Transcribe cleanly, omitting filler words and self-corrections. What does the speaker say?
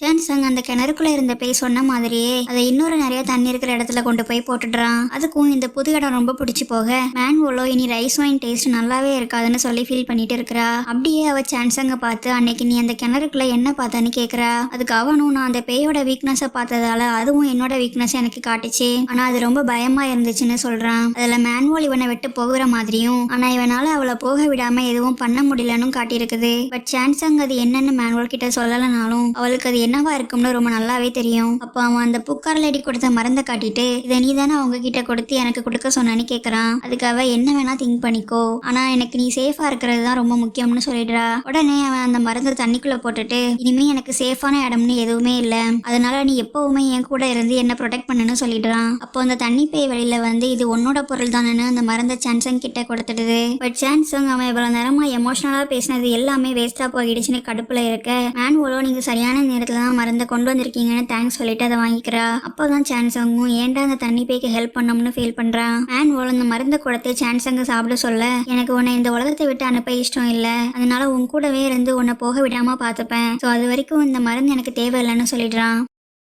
Samsung அந்த கிணறுக்குள்ள இருந்த பேய் சொன்ன மாதிரியே அதை இன்னொரு நிறைய தண்ணி இருக்கிற இடத்துல கொண்டு போய் போட்டுடுறான். அதுக்கும் இந்த புது இடம் ரொம்ப பிடிச்சி போக மேன்வோலோ இனி ரைஸ் வைன் டேஸ்ட் நல்லாவே இருக்காதுன்னு சொல்லி ஃபீல் பண்ணிட்டு இருக்கிறா. அப்படியே அவ சாம்சங்க பார்த்து அன்னைக்கு நீ அந்த கிணறுக்குள்ள என்ன பார்த்தன்னு கேக்குறா. அதுக்கு அவனும் நான் அந்த பேயோட வீக்னஸை பார்த்ததால அதுவும் என்னோட வீக்னஸ் எனக்கு காட்டுச்சு, ஆனா அது ரொம்ப பயமா இருந்துச்சுன்னு சொல்றான். அதுல மேன்வோல் இவனை விட்டு போகிற மாதிரியும் ஆனா இவனால அவளை போக விடாம எதுவும் பண்ண முடியலன்னு காட்டியிருக்குது. பட் சாம்சங் அது என்னன்னு மேன்வோல் கிட்ட சொல்லலனாலும் அவளுக்கு அது என்னவா இருக்கும்னு ரொம்ப நல்லாவே தெரியும். அப்போ அவன் அந்த புக்கார் லேடி கொடுத்த மருந்தை காட்டிட்டு இதை நீ தானே அவங்க கிட்ட கொடுத்து எனக்கு கொடுக்க சொன்னான்னு கேக்குறான். அதுக்கு அவ என்ன வேணா திங்க் பண்ணிக்கோ, ஆனா எனக்கு நீ சேஃபா இருக்கிறது தான் ரொம்ப முக்கியம்னு சொல்லிடுறா. உடனே அவன் அந்த மருந்தை தண்ணிக்குள்ள போட்டுட்டு இனிமே எனக்கு சேஃபான இடம்னு எதுவுமே இல்லை, அதனால நீ எப்பவுமே என் கூட இருந்து என்ன ப்ரொடெக்ட் பண்ணுன்னு சொல்லிடுறான். அப்போ அந்த தண்ணி பேய் வெளியில வந்து இது உன்னோட பொருள் தானேன்னு அந்த மருந்தை சாம்சங் கிட்ட கொடுத்துடுது. பட் சாம்சங் அவன் இவ்வளவு நேரமா எமோஷனலா பேசினது எல்லாமே வேஸ்டா போயிடுச்சுன்னு கடுப்புல இருக்க மேன்வோலோ நீங்க சரியான நேரத்துல மருந்தை கொண்டு வந்திருக்கீங்கன்னு தேங்க்ஸ் சொல்லிட்டு அதை வாங்கிக்கிறா. அப்போதான் சாம்சங்கும் ஏன்டா அந்த தண்ணி பேய்க்கு ஹெல்ப் பண்ணோம்னு ஃபீல் பண்றான். மேன்வோல் அந்த மருந்தை கொடுத்து சாம்சங்க சாப்பிட சொல்ல எனக்கு உன்னை இந்த உலகத்தை விட்டு அனுப்ப இஷ்டம் இல்லை, அதனால உன் கூடவே இருந்து உன்னை போக விடாம பார்த்துப்பேன், ஸோ அது வரைக்கும் இந்த மருந்து எனக்கு தேவையில்லைன்னு சொல்லிடுறான்.